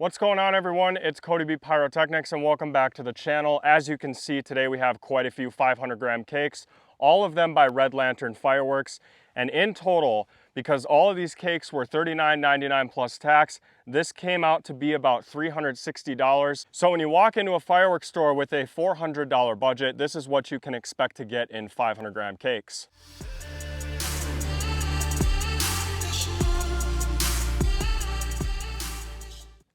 What's going on, everyone? It's CodyBPyrotechnics and welcome back to the channel. As you can see, today we have quite a few 500 gram cakes, all of them by Red Lantern Fireworks. And in total, because all of these cakes were $39.99 plus tax, this came out to be about $360. So when you walk into a fireworks store with a $400 budget, this is what you can expect to get in 500 gram cakes.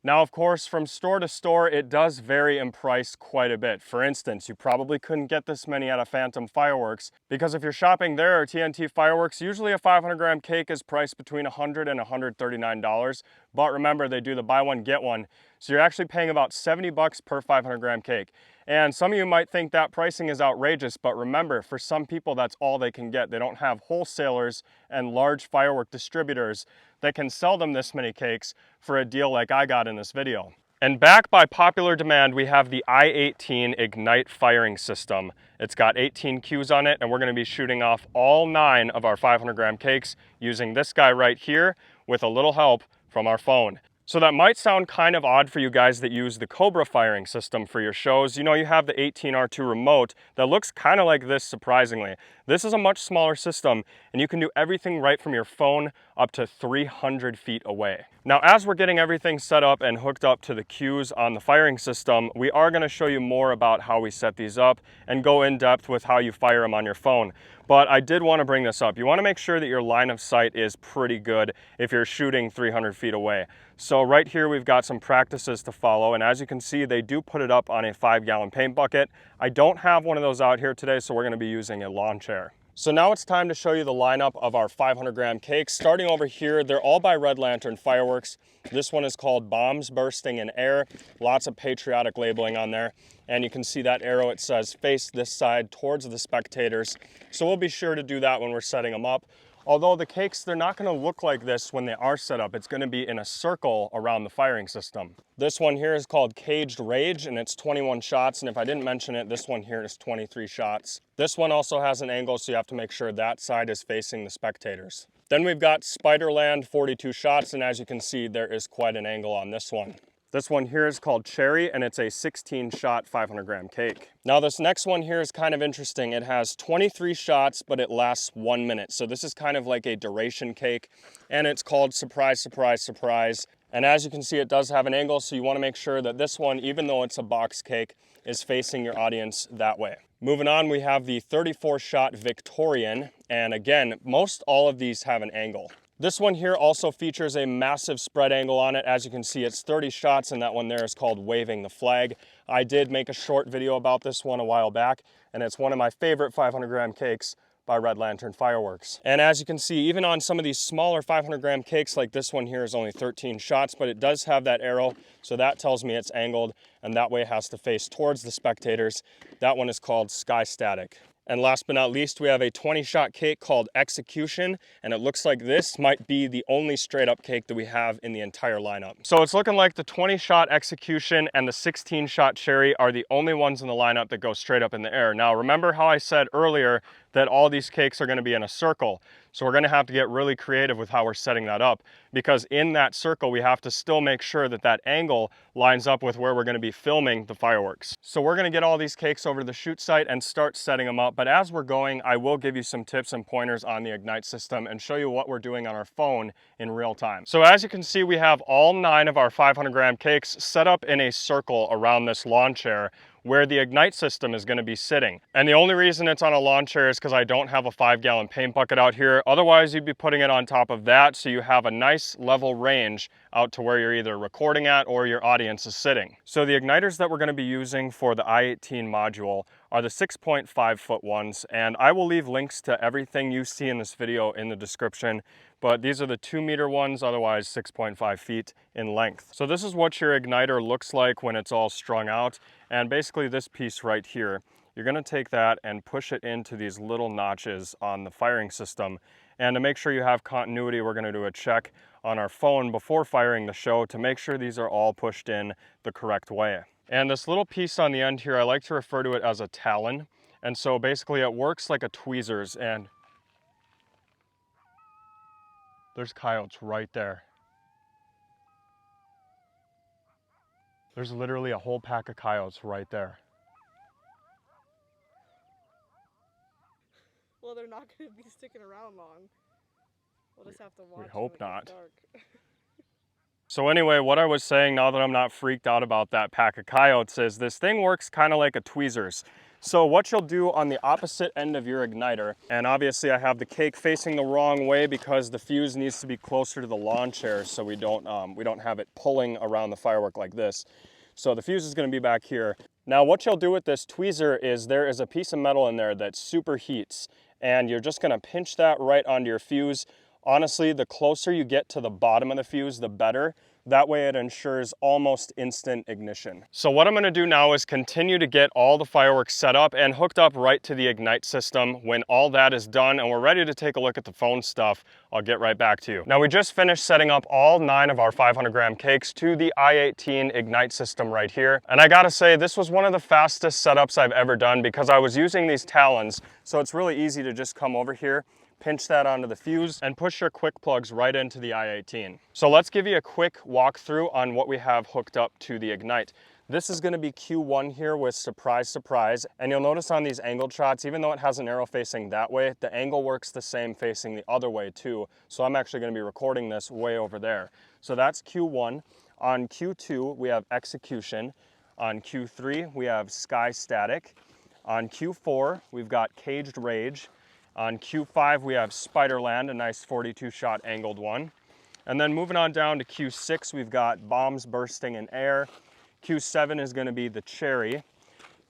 Now, of course, from store to store, it does vary in price quite a bit. For instance, you probably couldn't get this many at a Phantom Fireworks because if you're shopping there or TNT Fireworks, usually a 500 gram cake is priced between $100 and $139. But remember, they do the buy one, get one. So you're actually paying about 70 bucks per 500 gram cake. And some of you might think that pricing is outrageous, but remember, for some people, that's all they can get. They don't have wholesalers and large firework distributors that can sell them this many cakes for a deal like I got in this video. And back by popular demand, we have the i18 Ignite firing system. It's got 18 cues on it, and we're gonna be shooting off all 9 of our 500 gram cakes using this guy right here with a little help from our phone. So that might sound kind of odd for you guys that use the Cobra firing system for your shows. You know, you have the 18R2 remote that looks kind of like this, surprisingly. This is a much smaller system, and you can do everything right from your phone up to 300 feet away. Now, as we're getting everything set up and hooked up to the cues on the firing system, we are going to show you more about how we set these up and go in depth with how you fire them on your phone. But I did want to bring this up. You want to make sure that your line of sight is pretty good if you're shooting 300 feet away. So right here we've got some practices to follow, and as you can see, they do put it up on a 5-gallon paint bucket. I don't have one of those out here today, so we're going to be using a lawn chair. So now it's time to show you the lineup of our 500 gram cakes. Starting over here, they're all by Red Lantern Fireworks. This one is called Bombs Bursting in Air. Lots of patriotic labeling on there. And you can see that arrow, it says face this side towards the spectators. So we'll be sure to do that when we're setting them up. Although the cakes, they're not going to look like this when they are set up. It's going to be in a circle around the firing system. This one here is called Caged Rage, and it's 21 shots. And if I didn't mention it, this one here is 23 shots. This one also has an angle, so you have to make sure that side is facing the spectators. Then we've got Spiderland, 42 shots, and as you can see, there is quite an angle on this one. This one here is called Cherry, and it's a 16-shot 500 gram cake. Now this next one here is kind of interesting. It has 23 shots, but it lasts 1 minute. So this is kind of like a duration cake, and it's called Surprise, Surprise, Surprise. And as you can see, it does have an angle, so you want to make sure that this one, even though it's a box cake, is facing your audience that way. Moving on, we have the 34-shot Victorian, and again, most all of these have an angle. This one here also features a massive spread angle on it. As you can see, it's 30 shots, and that one there is called Waving the Flag. I did make a short video about this one a while back, and it's one of my favorite 500 gram cakes by Red Lantern Fireworks. And as you can see, even on some of these smaller 500 gram cakes, like this one here is only 13 shots, but it does have that arrow, so that tells me it's angled, and that way it has to face towards the spectators. That one is called Sky Static. And last but not least, we have a 20-shot cake called Execution, and it looks like this might be the only straight-up cake that we have in the entire lineup. So it's looking like the 20-shot Execution and the 16-shot Cherry are the only ones in the lineup that go straight up in the air. Now, remember how I said earlier that all these cakes are going to be in a circle? So we're going to have to get really creative with how we're setting that up, because in that circle, we have to still make sure that that angle lines up with where we're going to be filming the fireworks. So we're going to get all these cakes over to the shoot site and start setting them up. But as we're going, I will give you some tips and pointers on the Ignite system and show you what we're doing on our phone in real time. So as you can see, we have all 9 of our 500 gram cakes set up in a circle around this lawn chair where the Ignite system is going to be sitting. And the only reason it's on a lawn chair is because I don't have a 5-gallon paint bucket out here. Otherwise, you'd be putting it on top of that, so you have a nice level range out to where you're either recording at or your audience is sitting. So the igniters that we're going to be using for the i18 module are the 6.5 foot ones, and I will leave links to everything you see in this video in the description, but these are the 2-meter ones, otherwise 6.5 feet in length. So this is what your igniter looks like when it's all strung out, and basically this piece right here, you're going to take that and push it into these little notches on the firing system. And to make sure you have continuity, we're going to do a check on our phone before firing the show to make sure these are all pushed in the correct way. And this little piece on the end here, I like to refer to it as a talon. And so basically it works like a tweezers, and there's coyotes right there. There's literally a whole pack of coyotes right there. Well, they're not going to be sticking around long. We'll just have to watch. We hope when it not. gets dark. So anyway, what I was saying, now that I'm not freaked out about that pack of coyotes, is this thing works kind of like a tweezers. So what you'll do on the opposite end of your igniter, and obviously I have the cake facing the wrong way because the fuse needs to be closer to the lawn chair so we don't have it pulling around the firework like this. So the fuse is going to be back here. Now what you'll do with this tweezer is there is a piece of metal in there that superheats, and you're just going to pinch that right onto your fuse. Honestly, the closer you get to the bottom of the fuse, the better. That way it ensures almost instant ignition. So what I'm gonna do now is continue to get all the fireworks set up and hooked up right to the Ignite system. When all that is done and we're ready to take a look at the phone stuff, I'll get right back to you. Now we just finished setting up all 9 of our 500-gram cakes to the i18 Ignite system right here. And I gotta say, this was one of the fastest setups I've ever done because I was using these talons, so it's really easy to just come over here, pinch that onto the fuse, and push your quick plugs right into the i18. So let's give you a quick walkthrough on what we have hooked up to the Ignite. This is going to be Q1 here with surprise, surprise. And you'll notice on these angled shots, even though it has an arrow facing that way, the angle works the same facing the other way too. So I'm actually going to be recording this way over there. So that's Q1. On Q2, we have Execution. On Q3, we have Sky Static. On Q4, we've got Caged Rage. On Q5, we have Spiderland, a nice 42-shot angled one. And then moving on down to Q6, we've got Bombs Bursting in Air. Q7 is going to be the Cherry.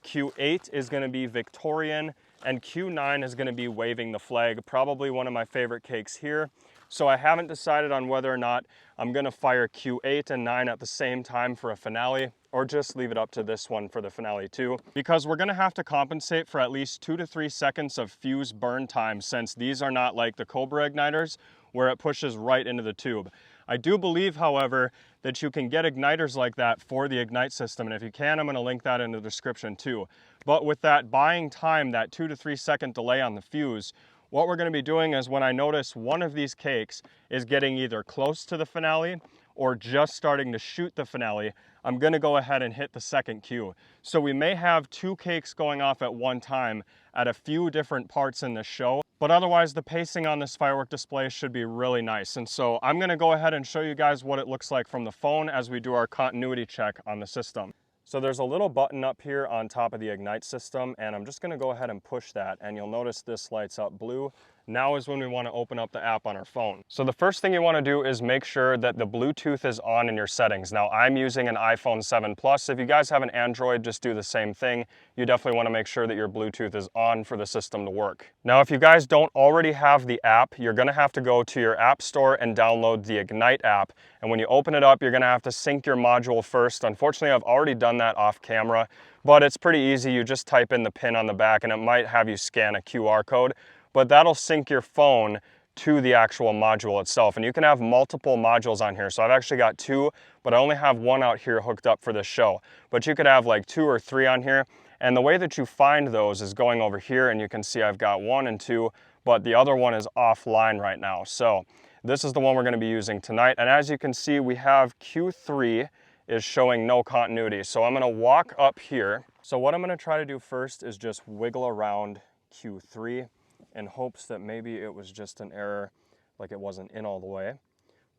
Q8 is going to be Victorian. And Q9 is going to be Waving the Flag, probably one of my favorite cakes here. So I haven't decided on whether or not I'm going to fire Q8 and 9 at the same time for a finale, or just leave it up to this one for the finale too, because we're going to have to compensate for at least 2 to 3 seconds of fuse burn time, since these are not like the Cobra igniters where it pushes right into the tube. I do believe, however, that you can get igniters like that for the Ignite system, and if you can, I'm going to link that in the description too. But with that buying time, that 2 to 3 second delay on the fuse, what we're going to be doing is when I notice one of these cakes is getting either close to the finale or just starting to shoot the finale, I'm going to go ahead and hit the second cue. So we may have 2 cakes going off at one time at a few different parts in the show, but otherwise the pacing on this firework display should be really nice. And so I'm going to go ahead and show you guys what it looks like from the phone as we do our continuity check on the system. So there's a little button up here on top of the Ignite system, and I'm just going to go ahead and push that, and you'll notice this lights up blue. Now is when we want to open up the app on our phone. So the first thing you want to do is make sure that the Bluetooth is on in your settings. Now I'm using an iPhone 7 Plus. If you guys have an Android, just do the same thing. You definitely want to make sure that your Bluetooth is on for the system to work. Now if you guys don't already have the app, you're going to have to go to your app store and download the Ignite app. And when you open it up, you're going to have to sync your module first. Unfortunately, I've already done that off camera, but it's pretty easy. You just type in the pin on the back and it might have you scan a QR code. But that'll sync your phone to the actual module itself. And you can have multiple modules on here. So I've actually got 2, but I only have 1 out here hooked up for this show. But you could have like 2 or 3 on here. And the way that you find those is going over here, and you can see I've got 1 and 2, but the other one is offline right now. So this is the one we're going to be using tonight. And as you can see, we have Q3 is showing no continuity. So I'm going to walk up here. So what I'm going to try to do first is just wiggle around Q3 in hopes that maybe it was just an error, like it wasn't in all the way.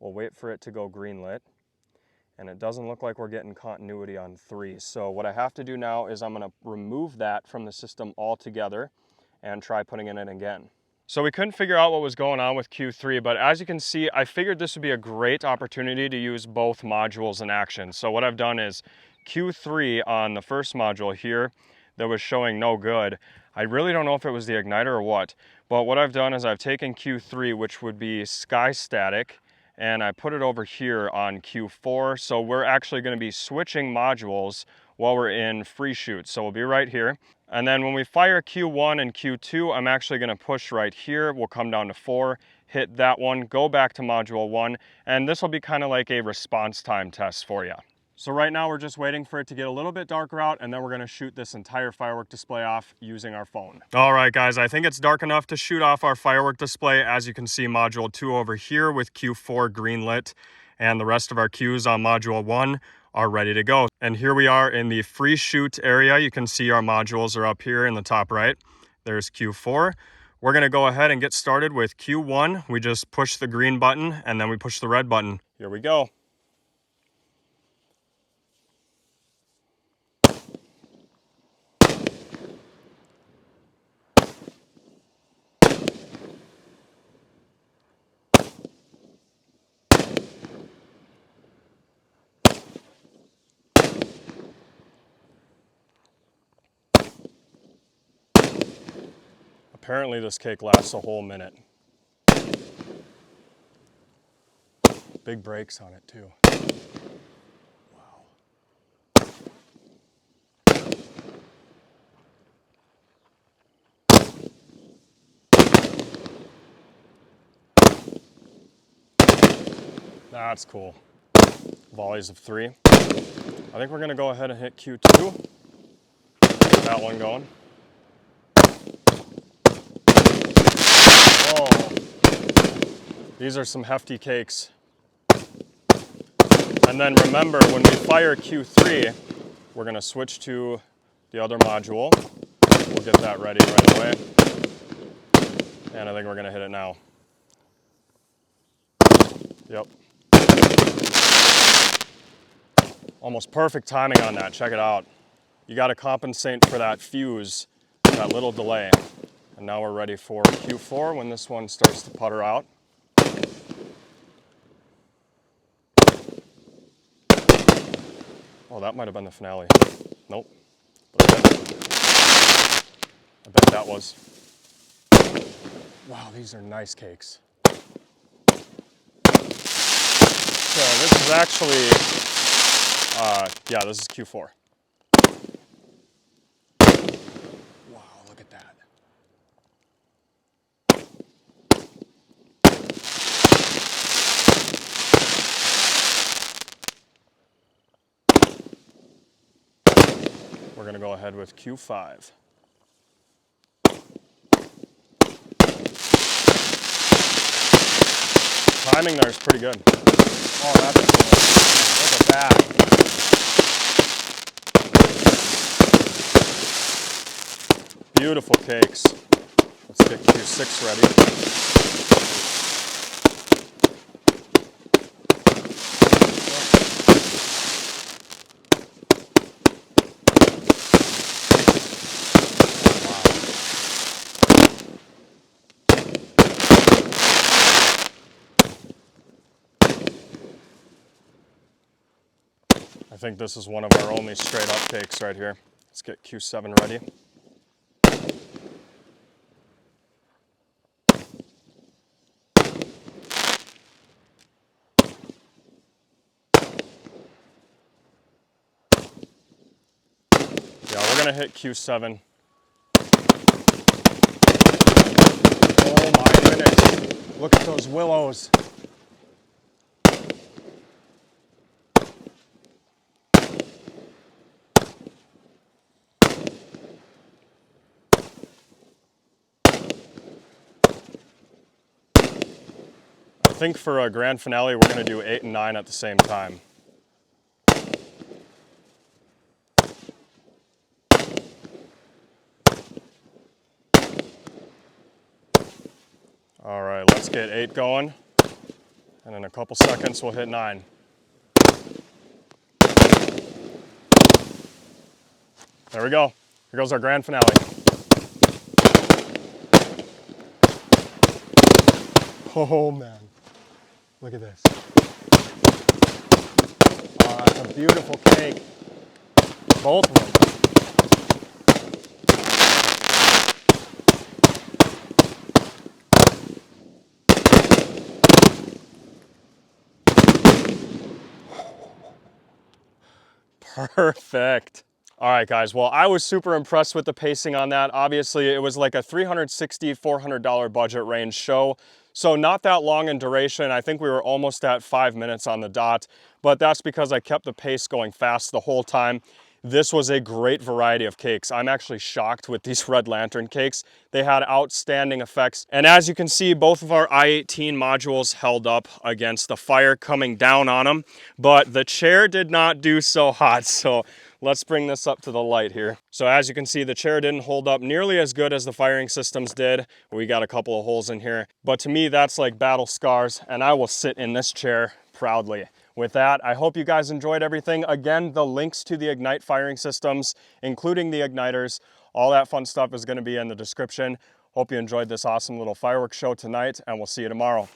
We'll wait for it to go green lit, and it doesn't look like we're getting continuity on 3. So what I have to do now is I'm going to remove that from the system altogether and try putting it in again. So we couldn't figure out what was going on with Q3, but as you can see, I figured this would be a great opportunity to use both modules in action. So what I've done is Q3 on the first module here that was showing no good. I really don't know if it was the igniter or what, but what I've done is I've taken Q3, which would be Sky Static, and I put it over here on Q4. So we're actually going to be switching modules while we're in free shoot. So we'll be right here. And then when we fire Q1 and Q2, I'm actually going to push right here. We'll come down to 4, hit that one, go back to module 1, and this will be kind of like a response time test for you. So right now we're just waiting for it to get a little bit darker out, and then we're gonna shoot this entire firework display off using our phone. All right guys, I think it's dark enough to shoot off our firework display. As you can see, module 2 over here with Q4 green lit, and the rest of our cues on module 1 are ready to go. And here we are in the free shoot area. You can see our modules are up here in the top right. There's Q4. We're gonna go ahead and get started with Q1. We just push the green button and then we push the red button. Here we go. Apparently this cake lasts a whole minute. Big brakes on it too. Wow. That's cool. Volleys of 3. I think we're gonna go ahead and hit Q2. Get that one going. Oh, these are some hefty cakes. And then remember, when we fire Q3, we're gonna switch to the other module. We'll get that ready right away. And I think we're gonna hit it now. Yep. Almost perfect timing on that, check it out. You gotta compensate for that fuse, that little delay. And now we're ready for Q4 when this one starts to putter out. Oh, that might have been the finale. Nope. I bet that was. Wow, these are nice cakes. So this is actually, yeah, this is Q4. Wow, look at that. We're gonna go ahead with Q5. Timing there is pretty good. Oh, that's cool. Look at that. Beautiful cakes. Let's get Q6 ready. I think this is one of our only straight up cakes right here. Let's get Q7 ready. Yeah, we're gonna hit Q7. Oh my goodness, look at those willows. I think for a grand finale, we're gonna do 8 and 9 at the same time. All right, let's get 8 going. And in a couple seconds, we'll hit 9. There we go. Here goes our grand finale. Oh man, look at this. Oh, that's a beautiful cake. Both of them. Perfect. All right, guys. Well, I was super impressed with the pacing on that. Obviously, it was like a $360, $400 budget range show. So not that long in duration. I think we were almost at 5 minutes on the dot, but that's because I kept the pace going fast the whole time. this was a great variety of cakes. I'm actually shocked with these red lantern cakes. They had outstanding effects. And as you can see, both of our i18 modules held up against the fire coming down on them, but the chair did not do so hot. So let's bring this up to the light here. So as you can see, the chair didn't hold up nearly as good as the firing systems did. We got a couple of holes in here, but to me, that's like battle scars, and I will sit in this chair proudly. With that, I hope you guys enjoyed everything. Again, the links to the Ignite firing systems, including the igniters, all that fun stuff is going to be in the description. Hope you enjoyed this awesome little fireworks show tonight, and we'll see you tomorrow.